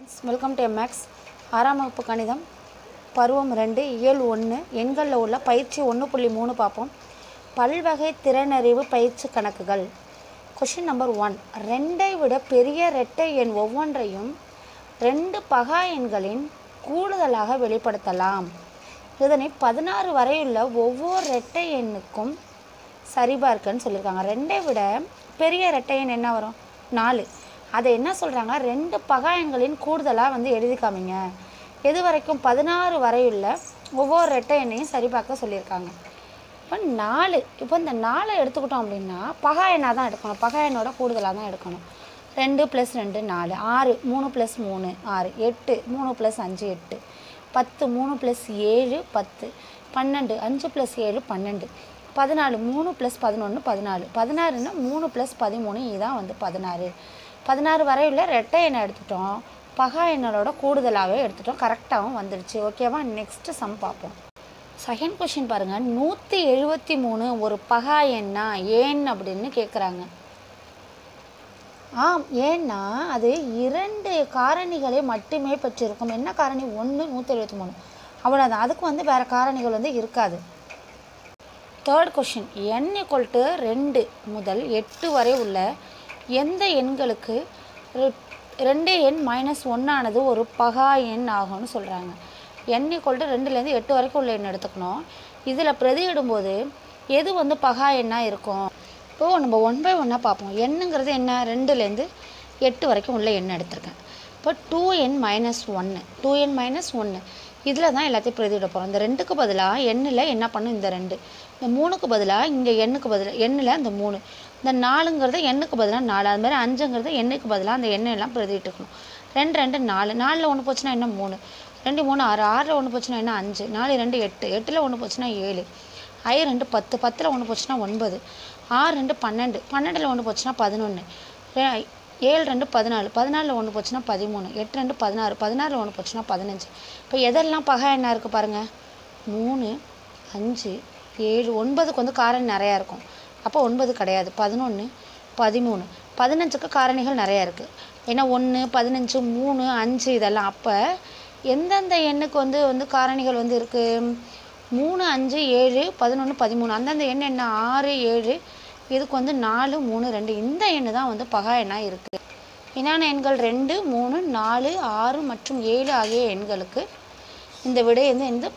Friends, welcome to MX. 6ஆம் வகுப்பு கணிதம் பருவம் 2 இயல் 1 எண்களில் உள்ள பயிற்சி 1.3 பார்ப்போம். பல்வகை திறனறிவு பயிற்சி கணக்குகள். Question number 1. 2ஐ விட பெரிய இரட்டை எண் ஒவ்வொன்றையும் 2 பகா எண்களின் கூடுதலாக வெளிப்படுத்தலாம். இதனை 16 வரையுள்ள ஒவ்வொரு இரட்டை எண்ணுக்கும் சரிபார்க்கன்னு சொல்லியிருக்காங்க. 2ஐ விட பெரிய இரட்டை எண் என்ன வரும்? 4. அதை என்ன சொல்கிறாங்க? 2 பகா எண்களின் கூடுதலாக எழுதி காமிங்க. எது வரைக்கும்? 16 வரையுள்ள ஒவ்வொரு இரட்டை எண்ணையும் சரிபார்க்க சொல்லியிருக்காங்க. இப்போ 4. இப்போ இந்த 4 எடுத்துக்கிட்டோம் அப்படின்னா பகா எண்ணாக தான் எடுக்கணும். பகா எண்ணோட கூடுதலாக தான் எடுக்கணும். 2 + 2 4, 6 3 + 3 6, 8 3 + 5 8, 10 3 + 7 10, 12 5 + 7 12, 14 3 + 11 14, 16ன்னா 3 + 13 இதுதான் 16. 16 வரையுள்ள இரட்டை எண்ணை எடுத்துட்டோம். பகா எண்ணோட கூடுதலாகவே எடுத்துட்டோம். கரெக்டாகவும் வந்துடுச்சு. ஓகேவா? நெக்ஸ்ட்டு சம் பார்ப்போம். செகண்ட் கொஷின் பாருங்கள். 173 ஒரு பகா எண்ணா ஏன் அப்படின்னு கேட்குறாங்க. ஏன்னா அது 2 காரணிகளை மட்டுமே பெற்றிருக்கும். என்ன காரணி? 1 173 அவ்வளோதான். அதுக்கு வேறு காரணிகள் இருக்காது. Third question. n = 2 முதல் 8 வரை உள்ள எந்த எண்களுக்கு 2n - 1 ஆனது ஒரு பகா எண் ஆகும்னு சொல்கிறாங்க. n = 2லேருந்து 8 வரைக்கும் உள்ள எண் எடுத்துக்கணும். இதில் பிரதியிடும்போது எது பகா எண்ணாக இருக்கும்? இப்போது நம்ம 1 by 1 பார்ப்போம். என்னங்கிறது என்ன? 2லேருந்து 8 வரைக்கும் உள்ள எண் எடுத்திருக்கேன். இப்போ 2n - 1 2n - 1 இதில் தான் எல்லாத்தையும் பிரதியிட போகிறோம். இந்த 2க்கு பதிலாக எண்ணில் என்ன பண்ணும்? இந்த 2. இந்த 3க்கு பதிலாக இங்கே எண்ணுக்கு பதிலாக எண்ணில் இந்த 3. இந்த 4ங்கிறது எண்ணுக்கு பதிலாக 4. அது மாதிரி 5ங்கிறது எண்ணுக்கு பதிலாக அந்த எண்ணெயெல்லாம் பிரதிட்டுக்கணும். 2 2 4 4ல் 1 போச்சுன்னா என்ன? 3 2 3 6 6ல் 1 போச்சுன்னா என்ன? 5 4 2 8 8ல் 1 போச்சுன்னா 7 I 2 10 10ல் 1 போச்சுன்னா 9 6 2 12 12ல் 1 போச்சுன்னா 11 7 2 14 14ல் 1 போச்சுன்னா 13 8 2 16 16ல் 1 போச்சுன்னா 15. இப்போ எதெல்லாம் பகா எண்ணா இருக்குது பாருங்கள். 3 5 7 9க்கு காரணி நிறையா இருக்கும். அப்போ 9 கிடையாது. 11 13 15க்கு காரணிகள் நிறையா இருக்குது. ஏன்னா 1 15 3 5 இதெல்லாம். அப்போ எந்தெந்த எண்ணுக்கு காரணிகள் இருக்குது? 3 5 7 11 13 அந்தந்த எண் என்ன? 6 7 இதுக்கு 4 3 2 இந்த எண்ணு தான் பகா எண்ணாக இருக்குது. என்னென்ன எண்கள்? 2 3 4 6 மற்றும் 7 ஆகிய எண்களுக்கு இந்த விடை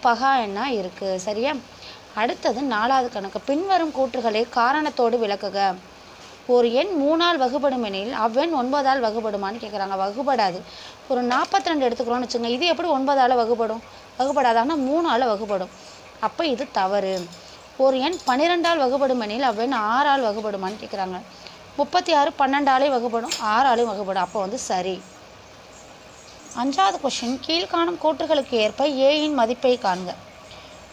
பகா எண்ணாக இருக்குது. சரியா? அடுத்தது 4வது கணக்கு. பின்வரும் கூற்றுகளை காரணத்தோடு விளக்குக. ஒரு எண் 3ஆல் வகுபடும் எனில் அவ்வெண் 9ஆல் வகுபடுமான்னு கேட்குறாங்க. வகுபடாது. ஒரு 42 எடுத்துக்கிறோன்னு வச்சுங்க. இது எப்படி 9ஆல் வகுபடும்? வகுபடாது. ஆனால் 3ஆல் வகுபடும். அப்போ இது தவறு. ஒரு எண் 12ஆல் வகுபடும் எனில் அவ்வெண் 6ஆல் வகுபடுமான்னு கேட்குறாங்க. 36 12ஆலே வகுபடும், 6ஆலையும் வகுபடும். அப்போ சரி. 5வது கொஷின். கீழ்காணும் கூற்றுகளுக்கு ஏற்ப ஏயின் மதிப்பை காண்க.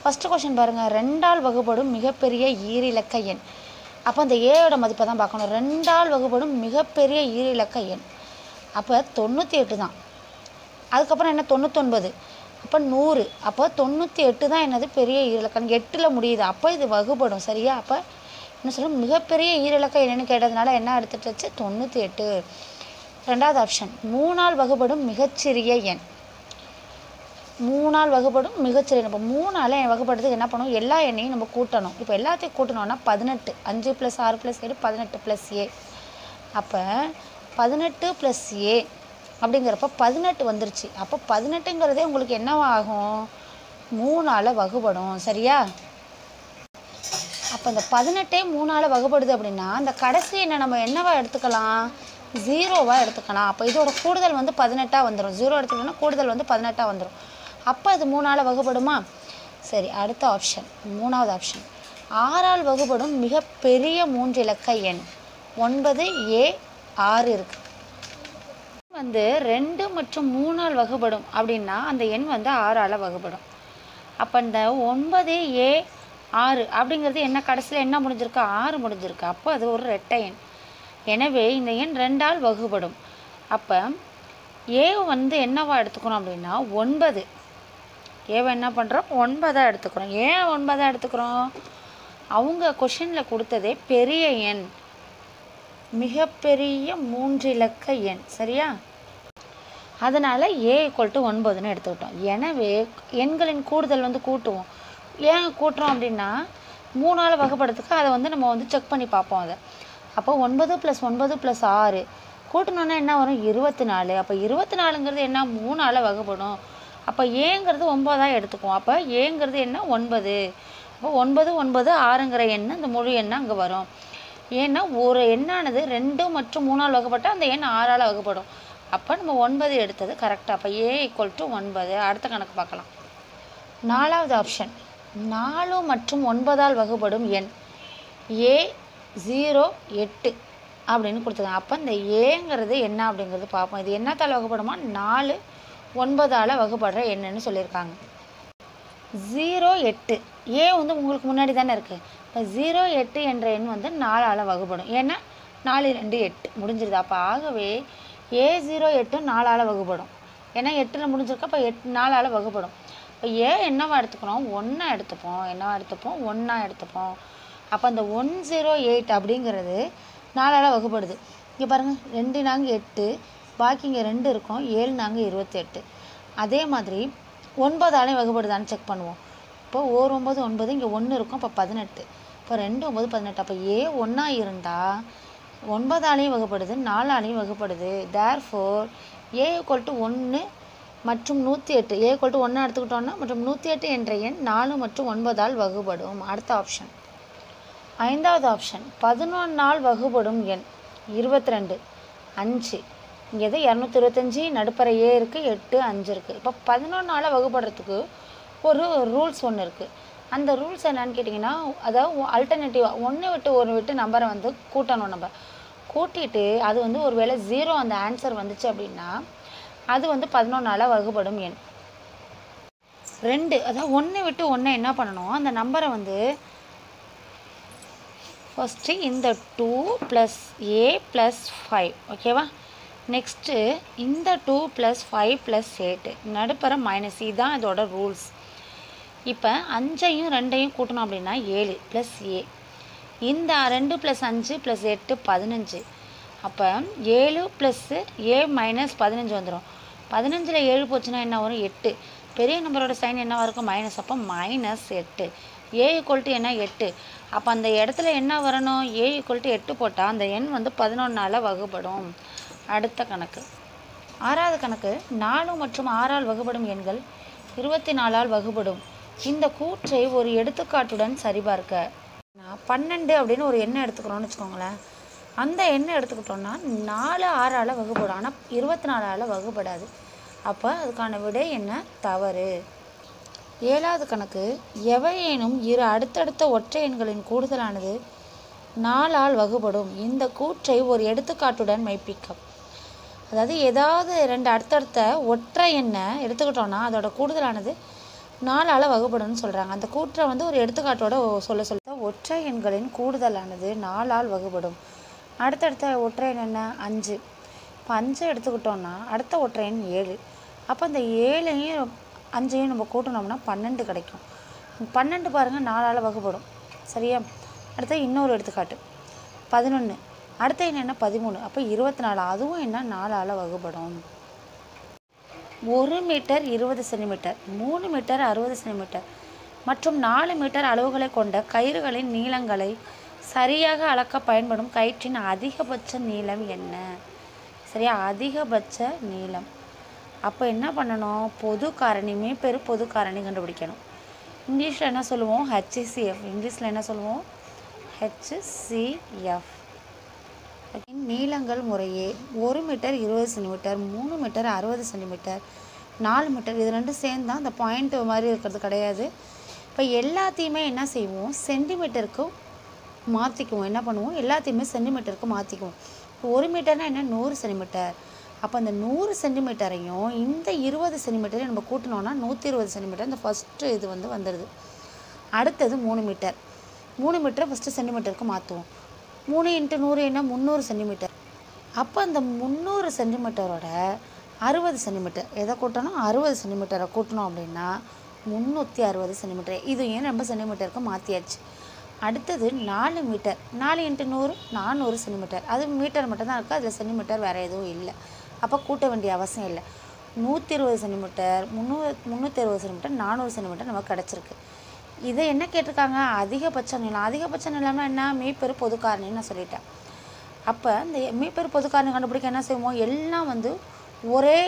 ஃபஸ்ட்டு கொஷின் பாருங்கள். 2ஆல் வகுபடும் மிகப்பெரிய ஈரிலக்க எண். அப்போ அந்த ஏயோட மதிப்பை தான் பார்க்கணும். 2ஆல் வகுபடும் மிகப்பெரிய ஈரிலக்க எண். அப்போ 98 தான். அதுக்கப்புறம் என்ன? 99. அப்போ 100. அப்போ 98 தான் என்னது? பெரிய ஈரிலக்கம். 8ல் முடியுது. அப்போ இது வகுபடும். சரியா? அப்போ என்ன சொல்லும்? மிகப்பெரிய ஈரிலக்க எண்ணுன்னு கேட்டதுனால என்ன எடுத்துட்டுச்சு? 98. 2வது ஆப்ஷன். 3ஆல் வகுபடும் மிகச்சிறிய எண். 3ஆல் வகுபடும் மிகச்சிறிய. இப்போ 3ஆல் வகுப்படுறதுக்கு என்ன பண்ணும்? எல்லா எண்ணையும் நம்ம கூட்டணும். இப்போ எல்லாத்தையும் கூட்டணும்னா 18 5 + 6 + 7 18 + a. அப்போ 18 + a அப்படிங்கிறப்ப 18 வந்துருச்சு. அப்போ 18ங்கிறதே உங்களுக்கு என்னவாகும்? 3ஆல் வகுபடும். சரியா? அப்போ இந்த 18 3ஆல் வகுபடுது அப்படின்னா அந்த கடைசி எண்ணை நம்ம என்னவா எடுத்துக்கலாம்? 0வாக எடுத்துக்கலாம். அப்போ இதோட கூடுதல் 18ஆக வந்துடும். 0 எடுத்துக்கிட்டோம்னா கூடுதல் 18ஆக வந்துடும். அப்போ அது 3ஆல் வகுபடுமா? சரி. அடுத்த ஆப்ஷன். 3வது ஆப்ஷன். 6ஆல் வகுபடும் மிகப்பெரிய 3 இலக்க எண் 9 a 6 இருக்குது. 2 மற்றும் 3ஆல் வகுபடும் அப்படின்னா அந்த எண் 6ஆல் வகுபடும். அப்போ இந்த 9 a 6 அப்படிங்கிறது என்ன? கடைசியில் என்ன முடிஞ்சிருக்கு? 6 முடிஞ்சிருக்கு. அப்போ அது ஒரு இரட்டை எண். எனவே இந்த எண் 2ஆல் வகுபடும். அப்போ ஏ என்னவா எடுத்துக்கிறோம் அப்படின்னா 9. ஏவை என்ன பண்ணுறோம்? 9ஆக எடுத்துக்கிறோம். ஏன் 9ஆக எடுத்துக்கிறோம்? அவங்க கொஷினில் கொடுத்ததே பெரிய எண், மிகப்பெரிய 3 இலக்க எண். சரியா? அதனால் ஏ ஈக்குவல் டு 9ன்னு எடுத்துக்கிட்டோம். எனவே எண்களின் கூடுதல் வந்து கூட்டுவோம். ஏன் கூட்டுறோம் அப்படின்னா 3ஆல் வகுப்படுறதுக்கு அதை வந்து நம்ம வந்து செக் பண்ணி பார்ப்போம் அதை. அப்போ 9 + 9 + 6 கூட்டினோன்னா என்ன வரும் 24. அப்போ 24ங்கிறது என்ன 3ஆல் வகுப்படும். அப்போ ஏங்கிறது 9ஆக எடுத்துக்குவோம். அப்போ ஏங்கிறது என்ன 9. அப்போ 9 9 6ங்கிற எண் அந்த முழு எண்ணை அங்கே வரும். ஏன்னா ஒரு எண்ணானது 2 மற்றும் 3ஆல் வகுப்பட்டால் அந்த எண் 6ஆல் வகுப்படும். அப்போ நம்ம 9 எடுத்தது கரெக்டாக. அப்போ ஏ ஈக்குவல் டு 9. அடுத்த கணக்கு பார்க்கலாம். 4வது ஆப்ஷன் 4 மற்றும் 9ஆல் வகுப்படும் எண் ஏ 0 8 அப்படின்னு கொடுத்துருக்காங்க. அப்போ இந்த ஏங்கிறது என்ன அப்படிங்கிறது பார்ப்போம். இது என்னத்தால் வகுப்படுமா 4 9ஆல் வகுப்படுற எண்ணுன்னு சொல்லியிருக்காங்க. 0 8 ஏ வந்து உங்களுக்கு முன்னாடி தானே இருக்குது. இப்போ 0 8 என்ற எண் வந்து 4ஆல் வகுப்படும். ஏன்னா 4 2 8 முடிஞ்சிருது. அப்போ ஆகவே ஏ 0 8 4ஆல் வகுப்படும். ஏன்னா 8ல் முடிஞ்சிருக்கு. அப்போ 4ஆல் வகுப்படும். இப்போ ஏ என்னவா எடுத்துக்கிறோம் 1 எடுத்துப்போம். என்னவா எடுத்துப்போம் 1 எடுத்துப்போம். அப்போ அந்த 108 அப்படிங்கிறது 4ஆல் வகுப்படுது. இங்கே பாருங்கள் 2 நாங்கள் 8 பாக்கி இங்கே 2 இருக்கும் 7 நாங்கள் 28. அதே மாதிரி 9ஆலையும் வகுப்படுதான்னு செக் பண்ணுவோம். இப்போ 9 9 இங்கே 1 இருக்கும். இப்போ 18. இப்போ 2 9 18. அப்போ ஏ 1 இருந்தால் 9ஆலையும் வகுப்படுது 4ஆலையும் வகுப்படுது. தேர்ஃபோர் ஏ ஈக்குவல் டு 1 மற்றும் 108 ஏ ஈக்குவல் டு 1 எடுத்துக்கிட்டோன்னா மற்றும் 108 என்ற எண் 4 மற்றும் 9ஆல் வகுப்படும். அடுத்த ஆப்ஷன் 5வது ஆப்ஷன் 11ஆல் வகுப்படும் எண் 22 5. இங்கே எது 225 நடுப்பற ஏ இருக்குது 8 5 இருக்குது. இப்போ 11ஆல் வகுப்படுறதுக்கு ஒரு ரூல்ஸ் ஒன்று இருக்குது. அந்த ரூல்ஸ் என்னன்னு கேட்டிங்கன்னா அதாவது அல்டர்னேட்டிவாக 1 விட்டு 1 விட்டு நம்பரை வந்து கூட்டணும். நம்ம கூட்டிட்டு அது வந்து ஒரு வேளை 0 அந்த ஆன்சர் வந்துச்சு அப்படின்னா அது வந்து 11ஆல் வகுப்படும் எண். 2 அதாவது 1 விட்டு 1 என்ன பண்ணணும் அந்த நம்பரை வந்து ஃபஸ்ட்டு இந்த 2 + a + 5 ஓகேவா. நெக்ஸ்ட்டு இந்த 2 + 5 + 8 நடுப்பற மைனஸ். இதுதான் இதோட ரூல்ஸ். இப்போ 5ஐயும் 2ஐயும் கூட்டணும் அப்படின்னா 7 + a. இந்த 2 + 5 + 8 15. அப்போ 7 + a - 15 வந்துடும். 15ல் 7 போச்சுன்னா என்ன வரும் 8. பெரிய நம்பரோட சைன் என்னவாக இருக்கும் மைனஸ். அப்போ -8. ஏ ஈக்குவல் டு என்ன 8. அப்போ அந்த இடத்துல என்ன வரணும் ஏ ஈக்குவல் டு 8 போட்டால் அந்த எண் வந்து 11ஆல் வகுப்படும். அடுத்த கணக்கு 6வது கணக்கு 4 மற்றும் 6ஆல் வகுப்படும் எண்கள் 24ஆல் வகுப்படும். இந்த கூற்றை ஒரு எடுத்துக்காட்டுடன் சரிபார்க்க. 12 அப்படின்னு ஒரு எண்ணை எடுத்துக்கிறோன்னு வச்சுக்கோங்களேன். அந்த எண்ணை எடுத்துக்கிட்டோன்னா 4 6ஆல் வகுப்படும். ஆனால் 24ஆல் வகுப்படாது. அப்போ அதுக்கான விடை என்ன தவறு. 7வது கணக்கு எவையேனும் இரு அடுத்தடுத்த ஒற்றை எண்களின் கூடுதலானது 4ஆல் வகுப்படும். இந்த கூற்றை ஒரு எடுத்துக்காட்டுடன் மெய்ப்பிக்க. அதாவது ஏதாவது 2 அடுத்தடுத்த ஒற்றை எண்ணை எடுத்துக்கிட்டோன்னா அதோட கூடுதலானது 4ஆல் வகுப்படும்னு சொல்கிறாங்க. அந்த கூற்றை வந்து ஒரு எடுத்துக்காட்டோட சொல்ல ஒற்றை எண்களின் கூடுதலானது 4ஆல் வகுப்படும். அடுத்தடுத்த ஒற்றை எண் என்ன 5. இப்போ 5 எடுத்துக்கிட்டோன்னா அடுத்த ஒற்றை எண் 7. அப்போ அந்த 7ஐயும் 5ஐயும் நம்ம கூட்டினோம்னா 12 கிடைக்கும். 12 பாருங்கள் 4ஆல் வகுப்படும். சரியா. அடுத்து இன்னொரு எடுத்துக்காட்டு 11. அடுத்த எண் என்ன 13. அப்போ 24. அதுவும் என்ன 4ஆல் வகுப்படும். 1 மீட்டர் 20 சென்டிமீட்டர் 3 மீட்டர் 60 சென்டிமீட்டர் மற்றும் 4 மீட்டர் அளவுகளை கொண்ட கயிறுகளின் நீளங்களை சரியாக அளக்க பயன்படும் கயிற்றின் அதிகபட்ச நீளம் என்ன. சரியா அதிகபட்ச நீளம். அப்போ என்ன பண்ணணும் பொது காரணி மீப்பெரு பொது காரணி கண்டுபிடிக்கணும். இங்கிலீஷில் என்ன சொல்லுவோம் HCF. இங்கிலீஷில் என்ன சொல்லுவோம் HCF. நீளங்கள் முறையே 1 metre 20 centimetre 3 metre 60 centimetre 4 metre. இது ரெண்டும் சேர்ந்து தான் அந்த பாயிண்ட் மாதிரி இருக்கிறது கிடையாது. இப்போ எல்லாத்தையுமே என்ன செய்வோம் சென்டிமீட்டருக்கு மாற்றிக்குவோம். என்ன பண்ணுவோம் எல்லாத்தையுமே சென்டிமீட்டருக்கு மாற்றிக்குவோம். இப்போ 1 மீட்டர்னால் என்ன 100 சென்டிமீட்டர். அப்போ அந்த 100 சென்டிமீட்டரையும் இந்த 20 சென்டிமீட்டரையும் நம்ம கூட்டினோன்னா 120 சென்டிமீட்டர். இந்த ஃபஸ்ட்டு இது வந்து வந்துடுது. அடுத்தது 3 மீட்டர். 3 மீட்டரை ஃபஸ்ட்டு சென்டிமீட்டருக்கு மாற்றுவோம். 3 × 100 என்ன 300 சென்டிமீட்டர். அப்போ அந்த 300 சென்டிமீட்டரோட 60 சென்டிமீட்டர் எதை கூட்டணும் 60 சென்டிமீட்டரை கூட்டணும் அப்படின்னா 360 சென்டிமீட்டர். இது ஏன் நம்ம சென்டிமீட்டருக்கு மாற்றியாச்சு. அடுத்தது 4 மீட்டர். 4 × 100 400 சென்டிமீட்டர். அது மீட்டர் மட்டும்தான் இருக்குது. அதில் சென்டிமீட்டர் வேறு எதுவும் இல்லை. அப்போ கூட்ட வேண்டிய அவசியம் இல்லை. 120 சென்டிமீட்டர், 360 சென்டிமீட்டர், 400 சென்டிமீட்டர் நமக்கு கிடச்சிருக்கு. இதை என்ன கேட்டிருக்காங்க? அதிகபட்ச நீளம். அதிகபட்ச நீளம்னா என்ன? மீப்பெரு பொது காரணின்னு நான் சொல்லிட்டேன். அப்போ இந்த மீப்பெரு பொது காரணி கண்டுபிடிக்க என்ன செய்வோம்? எல்லாம் வந்து ஒரே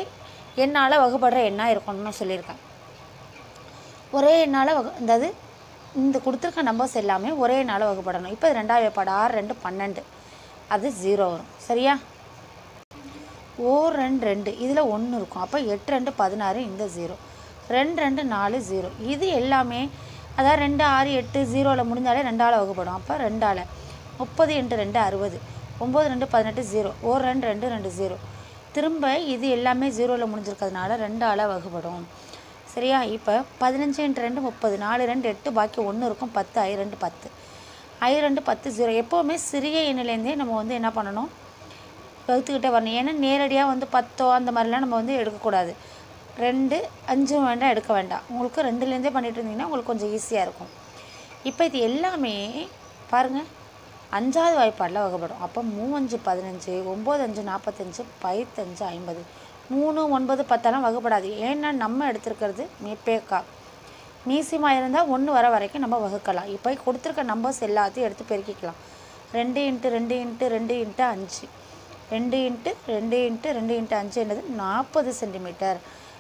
எண்ணால் வகுப்படுற எண்ணாக இருக்கணும்னு சொல்லியிருக்கேன். ஒரே எண்ணால் அதாவது இந்த கொடுத்துருக்க நம்பர்ஸ் எல்லாமே ஒரே எண்ணால் வகுப்படணும். இப்போ 2வது வாய்ப்பாடு 6 2 12, அது 0 வரும். சரியா? 2 2 இதில் 1 இருக்கும். அப்போ 8 2 16, இந்த 0. 2 2 4 0. இது எல்லாமே அதாவது 2 6 8 0ல் முடிஞ்சாலே 2ஆல் வகுப்படும். அப்போ 2ஆல் 30 × 2 60, 9 2 18 0, 2 2 2 0. திரும்ப இது எல்லாமே 0ல் முடிஞ்சிருக்கிறதுனால 2ஆல் வகுப்படும். சரியா? இப்போ 15 × 2 30, 4 2 8, பாக்கி 1 இருக்கும் 10, I 2 10, I 2 10 0. எப்போவுமே சிறிய எண்ணிலேருந்தே நம்ம வந்து என்ன பண்ணணும்? வகுத்துக்கிட்டே வரணும். ஏன்னா நேரடியாக வந்து 10 அந்த மாதிரிலாம் நம்ம வந்து எடுக்கக்கூடாது. 2 5 வேண்டாம், எடுக்க வேண்டாம். உங்களுக்கு 2லேருந்தே பண்ணிட்டு இருந்தீங்கன்னா உங்களுக்கு கொஞ்சம் ஈஸியாக இருக்கும். இப்போ இது எல்லாமே பாருங்கள் 5வது வாய்ப்பாடில் வகுப்படும். அப்போ 3 5 15, 9 5 45, 5 5 50, 3 9 10 வகுப்படாது. ஏன்னா நம்ம எடுத்துருக்கிறது மேப்பேக்கா. மீசிமா இருந்தால் 1 வர வரைக்கும் நம்ம வகுக்கலாம். இப்போ கொடுத்துருக்க நம்பர்ஸ் எல்லாத்தையும் எடுத்து பெருக்கிக்கலாம். 2 × 2 × 2 × 5, 2 × 2 × 2 × 5 என்னது 40 சென்டிமீட்டர்.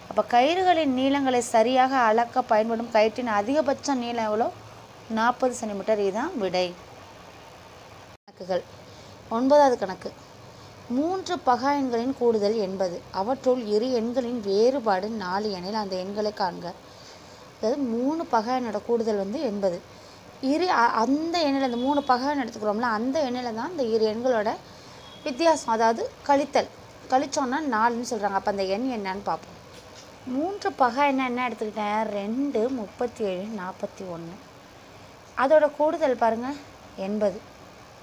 அப்போ கயிறுகளின் நீளங்களை சரியாக அளக்க பயன்படும் கயிற்றின் அதிகபட்ச நீளம் எவ்வளோ? 40 சென்டிமீட்டர். இதுதான் விடை. கணக்குகள். 9வது கணக்கு. 3 பகா எண்களின் கூடுதல் 80. அவற்றுள் இரு எண்களின் வேறுபாடு 4 எனில் அந்த எண்களை காண்க. அதாவது 3 பகா எண்ணோட கூடுதல் வந்து 80. அந்த எண்ணில் இந்த 3 பகா எண் எடுத்துக்கிறோம்ல, அந்த எண்ணில் தான் இந்த இரு எண்களோட வித்தியாசம். அதாவது கழிச்சோன்னா 4ன்னு சொல்கிறாங்க. அப்போ அந்த எண் என்னன்னு பார்ப்போம். 3 பகா எண்ணை என்ன எடுத்துக்கிட்டேன்? 2 37 41. அதோட கூடுதல் பாருங்கள் 80.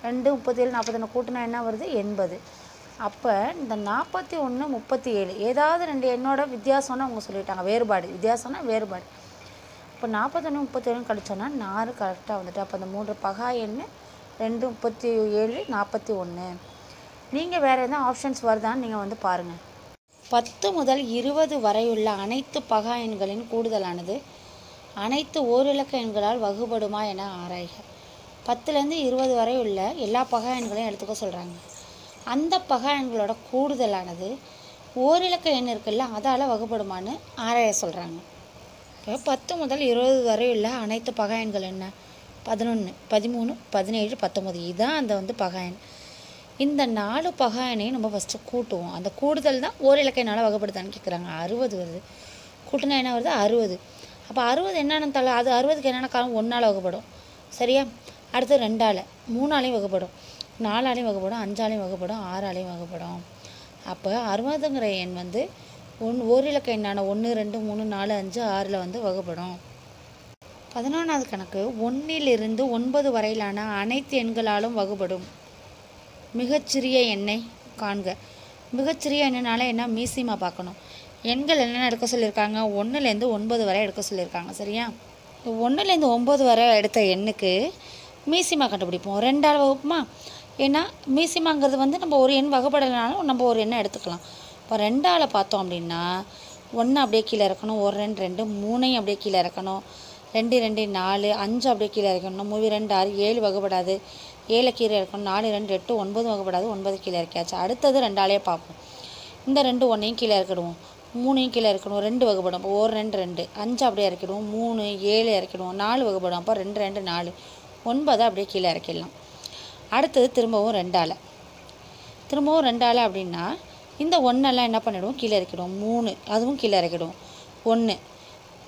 2 37 41 கூட்டினா என்ன வருது? 80. அப்போ இந்த 41 37 ஏதாவது 2 எண்ணோட வித்தியாசம்னு அவங்க சொல்லிட்டாங்க. வேறுபாடு, வித்தியாசம்னா வேறுபாடு. இப்போ 41 37 கழிச்சோன்னா 4 கரெக்டாக வந்துட்டு. அப்போ அந்த 3 பகா எண் 2 37 41. நீங்கள் வேறு எதுவும் ஆப்ஷன்ஸ் வருதான்னு நீங்கள் வந்து பாருங்கள். 10 முதல் 20 வரையுள்ள அனைத்து பகா எண்களின் கூடுதலானது அனைத்து ஓரிலக்க எண்களால் வகுபடுமா என ஆராய்க. 10லேருந்து 20 வரை உள்ள எல்லா பகா எண்களையும் எடுத்துக்க சொல்கிறாங்க. அந்த பகா எண்களோட கூடுதலானது ஓரிலக்க எண் இருக்குல்ல, அதால் வகுப்படுமான்னு ஆராய சொல்கிறாங்க. இப்போ 10 முதல் 20 வரை உள்ள அனைத்து பகா எண்கள் என்ன? 11 13 17 19. இதுதான் அந்த வந்து பகா எண். இந்த 4 பகா எண்ணையும் நம்ம ஃபஸ்ட்டு கூட்டுவோம். அந்த கூடுதல் தான் ஓரிலக்க எண்ணால் வகுப்படுதான்னு கேட்குறாங்க. 60 வருது. கூட்டினா என்ன வருது? 60. அப்போ 60 என்னென்னு தலை? அது 60க்கு என்னென்ன காலம்? 1ஆல் வகுப்படும். சரியா? அடுத்து 2ஆல், 3ஆலையும் வகுப்படும், 4ஆலையும் வகுப்படும், 5ஆலையும் வகுப்படும், 6ஆலையும் வகுப்படும். அப்போ 60ங்கிற எண் வந்து ஓரிலக்க எண்ணான 1 2 3 4 5 6ல் வந்து வகுப்படும். 11வது கணக்கு. 1லிருந்து 9 வரையிலான அனைத்து எண்களாலும் வகுப்படும் மிகச்சிறிய எண்ணை காண்க. மிகச்சிறிய எண்ணினால என்ன? மீசிமா பார்க்கணும். எண்கள் என்னென்ன எடுக்க சொல்லியிருக்காங்க? 1லேருந்து 9 வரை எடுக்க சொல்லியிருக்காங்க. சரியா? 1லேருந்து 9 வரை எடுத்த எண்ணுக்கு மீசிமா கண்டுபிடிப்போம். 2ஆல் வகுப்புமா? ஏன்னா மீசிமாங்கிறது வந்து நம்ம ஒரு எண் வகுப்படலைனாலும் நம்ம ஒரு எண்ணை எடுத்துக்கலாம். இப்போ 2ஆல் பார்த்தோம் அப்படின்னா 1 அப்படியே கீழே இறக்கணும், 1 2 2, 3ஐயும் அப்படியே கீழே இறக்கணும், 2 2 4, 5 அப்படியே கீழே இறக்கணும், 3 2 6, 7 வகுப்படாது, 7 கீழே இறக்கணும், 4 2 8, 9 வகுப்படாது, 9 கீழே இறக்கியாச்சு. அடுத்தது 2ஆலே பார்ப்போம். இந்த 2 1ஐயும் கீழே இறக்கிடுவோம், 3ஐயும் கீழே இறக்கணும், 2 வகுப்படும். இப்போ 1 2 2, 5 அப்படியே இறக்கிடுவோம், 3 7 இறக்கிடுவோம், 4 வகுப்படும். அப்போ 2 2 4, 9 அப்படியே கீழே இறக்கிடலாம். அடுத்தது திரும்பவும் 2ஆல் அப்படின்னா இந்த 1எல்லாம் என்ன பண்ணிவிடுவோம்? கீழே இறக்கிடுவோம். 3 அதுவும் கீழே இறக்கிடுவோம். 1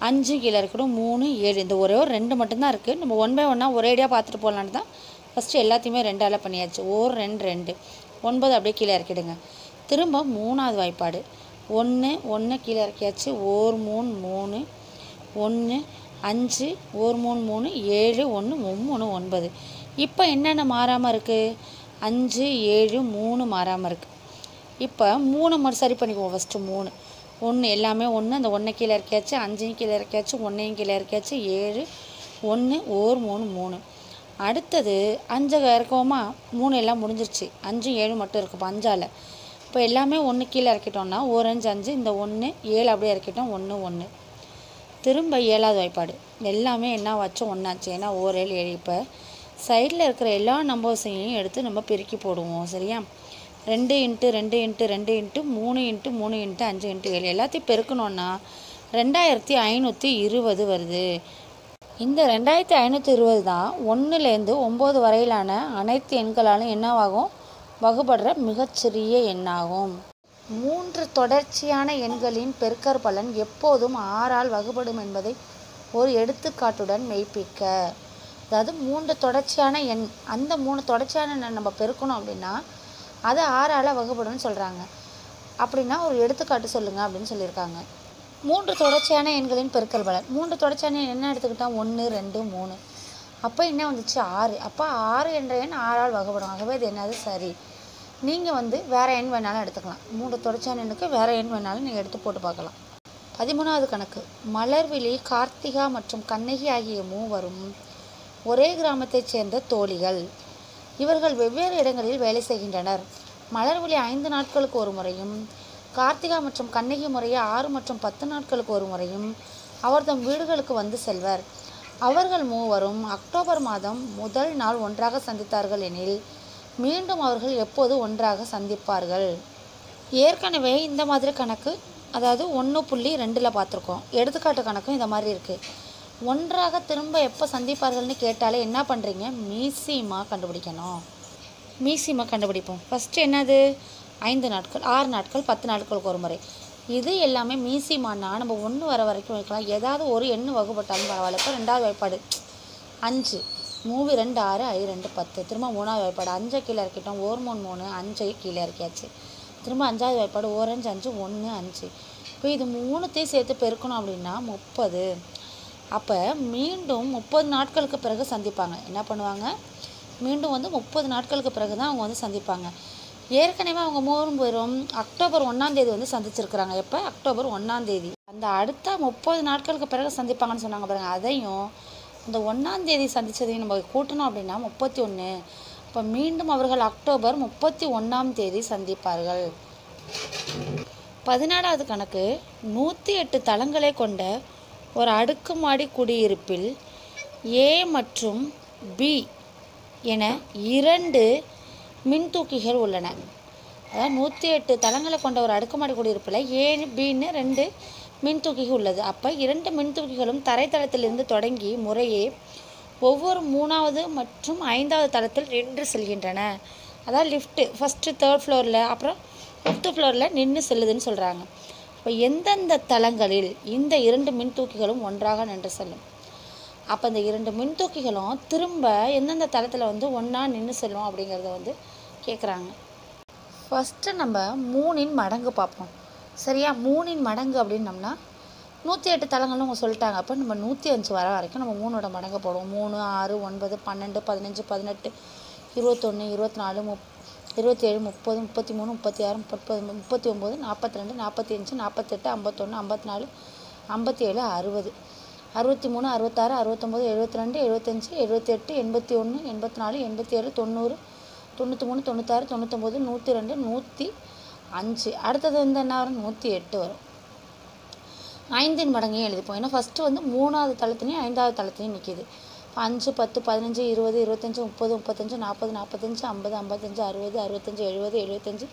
5 கீழே இறக்கிடுவோம். 3 7 இந்த ஒரே ஒரு 2 மட்டும்தான் இருக்குது. நம்ம 1 பை 1 ஒரேடியாக பார்த்துட்டு போகலான்னு தான் ஃபஸ்ட்டு எல்லாத்தையுமே 2ஆல் பண்ணியாச்சு. 1 2 2, 9 அப்படியே கீழே இறக்கிடுங்க. திரும்ப 3வது வாய்ப்பாடு 1 1 கீழே இறக்கியாச்சு. 1 3 3, 1 5, 1 3 3, 7 1 3 9. இப்போ என்னென்ன மாறாமல் இருக்குது? 5 7 3 மாறாமல் இருக்குது. இப்போ 3 மட்டும் சரி பண்ணிக்குவோம். ஃபஸ்ட்டு 3 1 எல்லாமே 1, அந்த 1 கீழே இறக்கியாச்சு, 5ஐயும் கீழே இறக்கியாச்சு, 1ஐயும் கீழே இறக்கியாச்சு, 7 1 1 3 3. அடுத்தது 5 இறக்குவோமா? 3 எல்லாம் முடிஞ்சிருச்சு, 5 7 மட்டும் இருக்குது. இப்போ 5ஆல் இப்போ எல்லாமே 1 கீழே இறக்கிட்டோம்னா 1 5 5, இந்த 1 7 அப்படியே இறக்கிட்டோம், 1 1. திரும்ப 7வது வாய்ப்பாடு எல்லாமே என்ன வச்சோம், 1 ஆச்சு. ஏன்னா 1 7 7. இப்போ சைடில் இருக்கிற எல்லா நம்பர்ஸையும் எடுத்து நம்ம பெருக்கி போடுவோம். சரியா? 2 × 2 × 2 × 3 × 3 × 5 × 7 எல்லாத்தையும் பெருக்கணுன்னா 2520 வருது. இந்த 2520 தான் 1லேருந்து 9 வரையிலான அனைத்து எண்களாலும் என்னவாகும், வகுபடுற மிகச்சிறிய எண்ணாகும். 3 தொடர்ச்சியான எண்களின் பெருக்கற் பலன் எப்போதும் 6ஆல் வகுபடும் என்பதை ஒரு எடுத்துக்காட்டுடன் மெய்ப்பிக்க. அதாவது 3 தொடர்ச்சியான எண், அந்த 3 தொடர்ச்சியான எண்ணை நம்ம பெருக்கணும் அப்படின்னா அது 6ஆல் வகுபடும்னு சொல்கிறாங்க. அப்படின்னா ஒரு எடுத்துக்காட்டு சொல்லுங்கள் அப்படின்னு சொல்லியிருக்காங்க. 3 தொடர்ச்சியான எண்களின் பெருக்கல் பலன். 3 தொடர்ச்சியான எண் என்ன எடுத்துக்கிட்டால் 1 2 3. அப்போ என்ன வந்துச்சு 6. அப்போ 6 என்ற எண் 6ஆல் வகுபடும். ஆகவே இது என்னது சரி. நீங்கள் வேறு எண் வேணாலும் எடுத்துக்கலாம். 3 தொடர்ச்சியான எண்ணுக்கு வேறு எண் வேணாலும் நீங்கள் எடுத்து போட்டு பார்க்கலாம். 13வது கணக்கு. மலர்விழி, கார்த்திகா மற்றும் கண்ணகி ஆகிய மூவரும் ஒரே கிராமத்தைச் சேர்ந்த தோழிகள். இவர்கள் வெவ்வேறு இடங்களில் வேலை செய்கின்றனர். மலர்விழி 5 நாட்களுக்கு ஒரு முறையும், கார்த்திகா மற்றும் கண்ணகி முறையே 6 மற்றும் 10 நாட்களுக்கு ஒரு முறையும் அவர் தம் வீடுகளுக்கு வந்து செல்வர். அவர்கள் மூவரும் அக்டோபர் மாதம் முதல் நாள் ஒன்றாக சந்தித்தார்கள் எனில் மீண்டும் அவர்கள் எப்போது ஒன்றாக சந்திப்பார்கள்? ஏற்கனவே இந்த மாதிரி கணக்கு, அதாவது 1.2ல் பார்த்துருக்கோம். எடுத்துக்காட்டு கணக்கும் இந்த மாதிரி இருக்குது. ஒன்றாக திரும்ப எப்போ சந்திப்பார்கள்னு கேட்டாலே என்ன பண்ணுறீங்க, மீசிமா கண்டுபிடிக்கணும். மீசிமா கண்டுபிடிப்போம். ஃபஸ்ட்டு என்னது, 5 நாட்கள், 6 நாட்கள், 10 நாட்களுக்கு ஒரு முறை. இது எல்லாமே மீசிமானா நம்ம 1 வர வரைக்கும் வைக்கலாம். ஏதாவது ஒரு எண்ணு வகுப்பட்டாலும் பரவாயில்ல. இப்போ 2வது வாய்ப்பாடு 5, 3 2 6 I 2 10. திரும்ப 3வது வாய்ப்பாடு 5 கீழே இறக்கிட்டோம், 1 3 3, 5 கீழே இறக்கியாச்சு. திரும்ப 5வது வாய்ப்பாடு 1 5 5 1 5. இப்போ இது 3த்தையும் சேர்த்து பெருக்கணும் அப்படின்னா 30. அப்போ மீண்டும் 30 நாட்களுக்கு பிறகு சந்திப்பாங்க. என்ன பண்ணுவாங்க, மீண்டும் 30 நாட்களுக்கு பிறகு தான் அவங்க சந்திப்பாங்க. ஏற்கனவே அவங்க 3 பேரும் அக்டோபர் 1ஆம் தேதி சந்திச்சிருக்கிறாங்க. எப்போ, அக்டோபர் 1ஆம் தேதி. அந்த அடுத்த 30 நாட்களுக்கு பிறகு சந்திப்பாங்கன்னு சொன்னாங்க பாருங்க. அதையும் அந்த 1ஆம் தேதி சந்தித்ததையும் நம்ம கூட்டணும் அப்படின்னா 31. இப்போ மீண்டும் அவர்கள் அக்டோபர் 31ஆம் தேதி சந்திப்பார்கள். 14வது கணக்கு. 108 தளங்களை கொண்ட ஒரு அடுக்குமாடி குடியிருப்பில் A மற்றும் B என 2 மின்தூக்கிகள் உள்ளன. அதாவது 108 தளங்களை கொண்ட ஒரு அடுக்குமாடி குடியிருப்பில் A Bன்னு 2 மின்தூக்கிகள் உள்ளது. அப்போ 2 மின்தூக்கிகளும் தரைத்தளத்திலிருந்து தொடங்கி முறையே ஒவ்வொரு 3வது மற்றும் 5வது தளத்தில் நின்று செல்கின்றன. அதாவது லிஃப்ட்டு ஃபஸ்ட்டு 3rd ஃப்ளோரில், அப்புறம் 5th ஃப்ளோரில் நின்று செல்லுதுன்னு சொல்கிறாங்க. இப்போ எந்தெந்த தளங்களில் இந்த 2 மின்தூக்கிகளும் ஒன்றாக நின்று செல்லும்? அப்போ இந்த 2 மின்தூக்கிகளும் திரும்ப எந்தெந்த தளத்தில் ஒன்றா நின்று செல்லும் அப்படிங்கிறத கேட்குறாங்க. ஃபஸ்ட்டு நம்ம 3இன் மடங்கு பார்ப்போம். சரியா? 3இன் மடங்கு அப்படின்னம்னா 108 தளங்கள்னு அவங்க சொல்லிட்டாங்க. அப்போ நம்ம 105 வர வரைக்கும் நம்ம 3ஓட மடங்கு போடுவோம். 3 6 9 12 15 18 21 24 27 30 33 36 39 42 45 45 48 51 54 57 60 63 66 69 72 75 78 81 84 87 90 93 96 99 102 105. அடுத்தது என்ன வரும், 108 வரும். 5இன் மடங்கையும் எழுதிப்போம். ஏன்னா ஃபஸ்ட்டு 3வது தளத்துலையும் 5வது தளத்துலையும் நிற்கிது. 5 10 15 20 25 30 35 40 45 50 55 60 65 70 75 80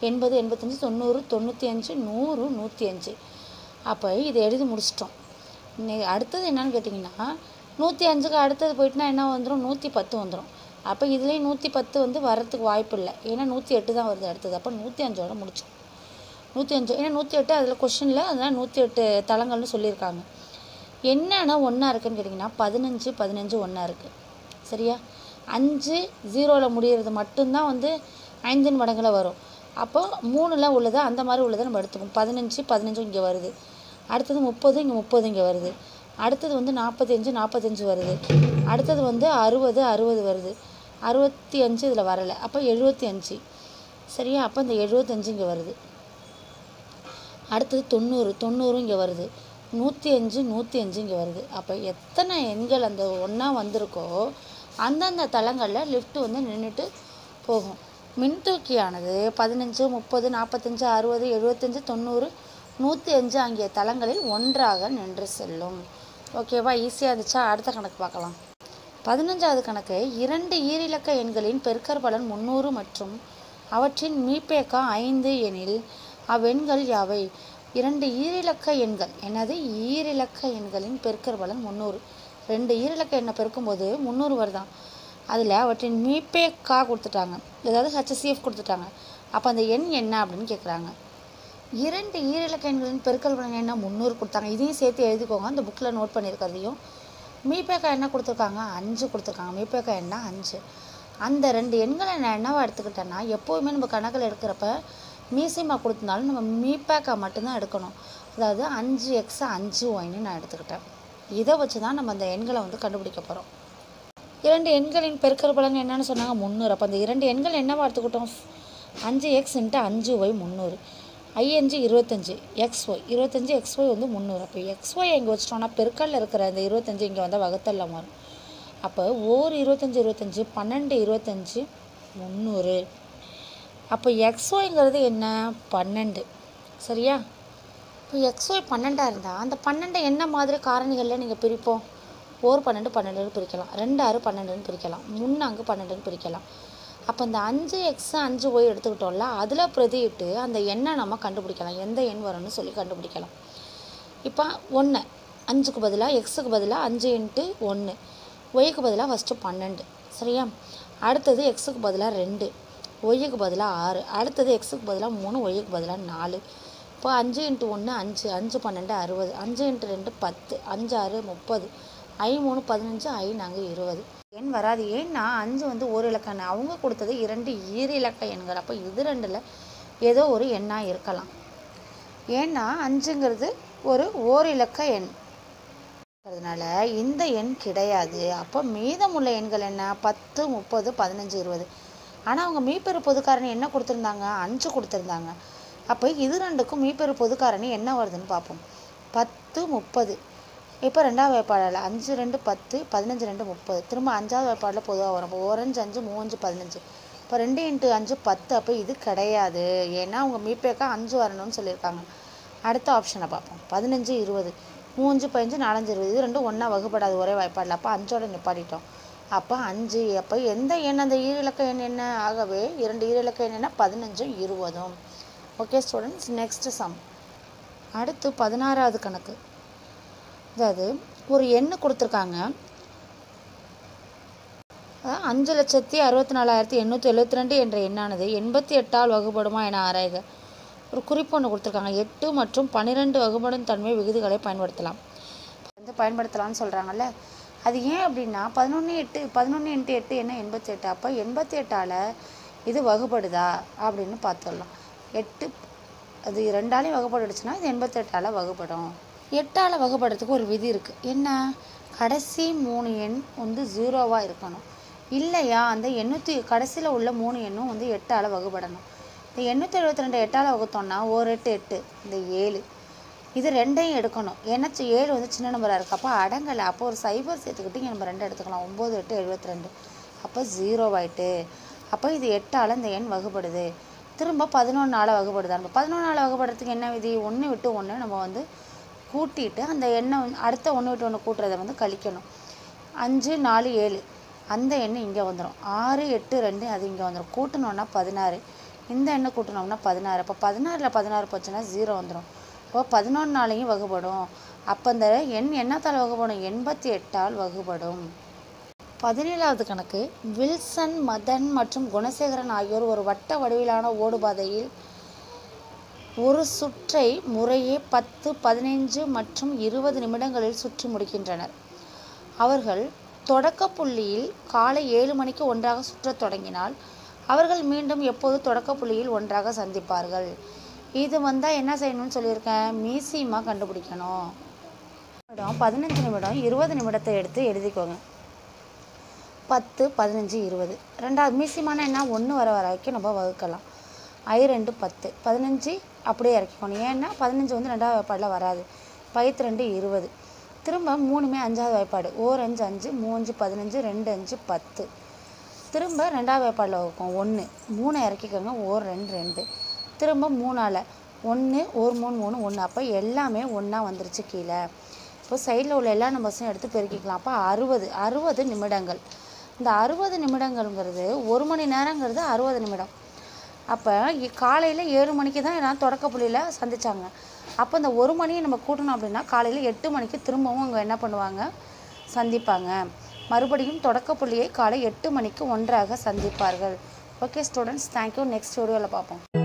85 90 95 100 105. அப்போ இதை எழுதி முடிச்சிட்டோம். அடுத்தது என்னன்னு கேட்டிங்கன்னா 105க்கு அடுத்தது போயிட்டுனா என்ன வந்துடும், 110 வந்துடும். அப்போ இதுலேயும் 110 வரத்துக்கு வாய்ப்பு இல்லை. ஏன்னா 108 தான் வருது அடுத்தது. அப்போ 105ஓட முடிச்சோம். 105 ஏன்னா 108 அதில் கொஷனில், அதனால் 108 தளங்கள்னு சொல்லியிருக்காங்க. என்னென்னா ஒன்றா இருக்குதுன்னு கேட்டிங்கன்னா 15 15 ஒன்றா இருக்குது. சரியா? 5 0ல் முடிகிறது மட்டும்தான் 5இன் மடங்கில் வரும். அப்போ 3ல் உள்ளதை அந்த மாதிரி உள்ளதை நம்ம எடுத்துக்கோம். 15 15 இங்கே வருது. அடுத்தது 30, இங்கே 30 இங்கே வருது. அடுத்தது 45 45 வருது. அடுத்தது 60 60 வருது. 65 இதில் வரலை. அப்போ 75. சரியா? அப்போ இந்த 75 இங்கே வருது. அடுத்தது 90 90 இங்கே வருது. 105 105 இங்கே வருது. அப்போ எத்தனை எண்கள் அந்த ஒன்றா வந்திருக்கோ அந்தந்த தளங்களில் லிஃப்ட்டு நின்றுட்டு போகும். மின்தூக்கியானது 15, 30, 45, 60, 75, 90, 105 ஆகிய தளங்களில் ஒன்றாக நின்று செல்லும். ஓகேவா? ஈஸியாக இருந்துச்சா? அடுத்த கணக்கு பார்க்கலாம். 15வது கணக்கு, 2 ஈரிலக்க எண்களின் பெருக்கற்பலன் 300 மற்றும் அவற்றின் மீப்பேக்கா 5 எனில் அவ்வெண்கள் யாவை? 2 ஈரிலக்க எண்கள். என்னது? ஈரிலக்க எண்களின் பெருக்கற்பலன் 300. 2 ஈரிலக்க எண்ணை பெருக்கும்போது 300 வருதான். அதில் அவற்றின் மீப்பேக்கா கொடுத்துட்டாங்க, ஏதாவது HCF கொடுத்துட்டாங்க. அப்போ அந்த எண் என்ன அப்படின்னு கேட்குறாங்க. 2 ஈரிலக்க எண்களின் பெருக்கற்பலன் என்ன? 300 கொடுத்தாங்க. இதையும் சேர்த்து எழுதிக்கோங்க, அந்த புக்கில் நோட் பண்ணியிருக்கிறதையும். மீப்பேக்கா என்ன கொடுத்துருக்காங்க? 5 கொடுத்துருக்காங்க. மீப்பேக்கா என்ன? 5. அந்த 2 எண்களை நான் என்னவா எடுத்துக்கிட்டேன்னா, எப்போவுமே நம்ம கணக்கில் எடுக்கிறப்ப மீசிமா கொடுத்துருந்தாலும் நம்ம மீப்பேக்கா மட்டும்தான் எடுக்கணும். அதாவது 5x 5yன்னு நான் எடுத்துக்கிட்டேன். இதை வச்சு தான் நம்ம அந்த எண்களை வந்து கண்டுபிடிக்க போகிறோம். 2 எண்களின் பெருக்கற்பலன் என்னன்னு சொன்னாங்க? 300. அப்போ அந்த 2 எண்கள் என்னவா எடுத்துக்கிட்டோம்? 5x × 5y 300. I5 25, xy 25, xy வந்து 300. அப்போ xy இங்கே வச்சிட்டோம்னா பெருக்கல்ல இருக்கிற அந்த 25 இங்கே வந்தால் வகுத்தல்ல மாறும். அப்போ ஓர் 25 25, 12 25, 300. அப்போ xyங்கிறது என்ன? 12. சரியா? இப்போ xy 12 இருந்தால் அந்த 12 என்ன மாதிரி காரணிகளில் நீங்கள் பிரிப்போம்? ஓர் 12 12ன்னு பிரிக்கலாம், 2 6 12ன்னு பிரிக்கலாம், 3 4 12ன்னு பிரிக்கலாம். அப்போ இந்த 5x 5y எடுத்துக்கிட்டோம்ல, அதில் பிரதியிட்டு அந்த எண்ணை நம்ம கண்டுபிடிக்கலாம். எந்த எண் வரும்னு சொல்லி கண்டுபிடிக்கலாம். இப்போ 1 5க்கு பதிலாக எக்ஸுக்கு பதிலாக 5 × 1, ஒய்க்கு பதிலாக ஃபஸ்ட்டு 12. சரியா? அடுத்தது எக்ஸுக்கு பதிலாக 2, ஒய்க்கு பதிலாக 6, அடுத்தது எக்ஸுக்கு பதிலாக 3, ஒய்க்கு பதிலாக 4. இப்போ 5 × 1 5, 5 12 60, 5 × 2 10, 5 6 30, I3 15, I4 20. எண் வராது. ஏன்னா 5 வந்து ஒரு இலக்க எண், அவங்க கொடுத்தது 2 ஈரிலக்க எண்கள். அப்போ இது 2ல் ஏதோ ஒரு எண்ணாக இருக்கலாம். ஏன்னா 5ங்கிறது ஒரு ஓர் இலக்க எண், அதனால இந்த எண் கிடையாது. அப்போ மீதமுள்ள எண்கள் என்ன? 10, 30, 15, 20. ஆனால் அவங்க மீப்பெரு பொதுக்காரணி என்ன கொடுத்துருந்தாங்க? 5 கொடுத்துருந்தாங்க. அப்போ இது 2க்கும் மீப்பெரு பொதுக்காரணி என்ன வருதுன்னு பார்ப்போம். 10 30. இப்போ 2வது வாய்ப்பாடில் 5 2 10, 15 2 30. திரும்ப 5வது வாய்ப்பாடில் பொதுவாக வரும். இப்போ 1 5 5, 3 5 15. இப்போ 2 × 5 10. அப்போ இது கிடையாது. ஏன்னா அவங்க மீப்பேக்கா 5 வரணும்னு சொல்லியிருக்காங்க. அடுத்த ஆப்ஷனை பார்ப்போம். 15 20, 3 15, 4 5 20. இது 2ம் ஒன்றா வகுப்படாது ஒரே வாய்ப்பாடில். அப்போ 5ஓட நிப்பாட்டிட்டோம். அப்போ 5. அப்போ எந்த எண் அந்த ஈரிலக்க எண் என்ன? ஆகவே 2 ஈரிலக்க எண் என்ன? 15 20. Okay students, next sum. அடுத்து 16வது கணக்கு. அதாவது ஒரு எண்ணு கொடுத்துருக்காங்க, 5,64,872 என்ற எண்ணானது 88ஆல் வகுப்படுமா என ஆராய்க. ஒரு குறிப்பு ஒன்று கொடுத்துருக்காங்க. 8 மற்றும் 12 வகுப்படும் தன்மை விகுதிகளை பயன்படுத்தலாம். வந்து பயன்படுத்தலாம்னு சொல்கிறாங்கல்ல, அது ஏன் அப்படின்னா 11 × 8 என்ன? 88. அப்போ 88ஆல் இது வகுப்படுதா அப்படின்னு பார்த்துடலாம். 8 அது 2ஆலையும் வகுப்படுச்சுன்னா இது 88ஆல் வகுப்படும். 8ஆல் வகுப்படுறதுக்கு ஒரு விதி இருக்குது. என்ன? கடைசி 3 எண் வந்து 0வாக இருக்கணும். இல்லையா அந்த கடைசியில் உள்ள 3 எண்ணும் வந்து 8ஆல் வகுப்படணும். இந்த 872 8ஆல் வகுத்தோம்னா 1 8 8, இந்த 7 இது 2ஐயும் எடுக்கணும். ஏன்னா 7 வந்து சின்ன நம்பராக இருக்குது. அப்போ அடங்கலை. அப்போ ஒரு 0 சேர்த்துக்கிட்டு இங்கே நம்ம 2 எடுத்துக்கலாம். 9 8 72. அப்போ 0 ஆகிட்டு. அப்போ இது 8ஆல் இந்த எண் வகுப்படுது. திரும்ப 11ஆல் வகுப்படுது. நம்ம 11ஆல் வகுப்படுறதுக்கு என்ன விதி? 1 விட்டு 1 நம்ம வந்து கூட்டிட்டு அந்த எண்ணை அடுத்த 1 விட்டு 1 கூட்டுறதை வந்து கழிக்கணும். 5 4 7 அந்த எண்ணெய் இங்கே வந்துடும். 6 8 2 அது இங்கே வந்துடும். கூட்டணுன்னா 16, இந்த எண்ணெய் கூட்டணும்னா 16. அப்போ 16ல் 16 போச்சுன்னா 0 வந்துடும். இப்போ 11ஆலையும் வகுப்படும். அப்போ இந்த எண் என்னத்தால் வகுப்படும்? 88ஆல் வகுப்படும். 17வது கணக்கு. வில்சன் மதன் மற்றும் குணசேகரன் ஆகியோர் ஒரு வட்ட வடிவிலான ஓடுபாதையில் ஒரு சுற்றை முறையே 10, 15 மற்றும் 20 நிமிடங்களில் சுற்றி முடிக்கின்றனர். அவர்கள் தொடக்க புள்ளியில் காலை 7 மணிக்கு ஒன்றாக சுற்றத் தொடங்கினால் அவர்கள் மீண்டும் எப்போது தொடக்க புள்ளியில் ஒன்றாக சந்திப்பார்கள். இது வந்தால் என்ன செய்யணும்னு சொல்லியிருக்கேன்? மீசிமா கண்டுபிடிக்கணும். 15 நிமிடம் 20 நிமிடத்தை எடுத்து எழுதிக்கோங்க. 10 15 20. ரெண்டாவது மீசிமான என்ன? 1 வர வரைக்கும் நம்ம வகுக்கலாம். I2 10, 15 அப்படியே இறக்கிக்கணும். ஏன்னா 15 வந்து 2வது வாய்ப்பாடில் வராது. 2 20. திரும்ப 3மே 5வது வாய்ப்பாடு. 1 5 5, 3 5 15, 2 5 10. திரும்ப 2வது வேப்பாடில் இருக்கும் 1 3 இறக்கிக்கோங்க 1 2 2 திரும்ப 3ஆல் 1 1 3 3 1 அப்போ எல்லாமே ஒன்றா வந்துருச்சு கீழே. இப்போ சைடில் உள்ள எல்லா நம்பர்ஸையும் எடுத்து பெருக்கிக்கலாம். அப்போ 60 நிமிடங்கள். இந்த 60 நிமிடங்கள்ங்கிறது 1 மணி நேரங்கிறது 60 நிமிடம். அப்போ காலையில் 7 மணிக்கு தான் எல்லாம் தொடக்க புள்ளியில் சந்தித்தாங்க. அப்போ இந்த 1 மணியை நம்ம கூட்டணும் அப்படின்னா காலையில் 8 மணிக்கு திரும்பவும் அவங்க என்ன பண்ணுவாங்க, சந்திப்பாங்க. மறுபடியும் தொடக்க புள்ளியை காலை 8 மணிக்கு ஒன்றாக சந்திப்பார்கள். Okay students, thank you. நெக்ஸ்ட் வீடியோவில் பார்ப்போம்.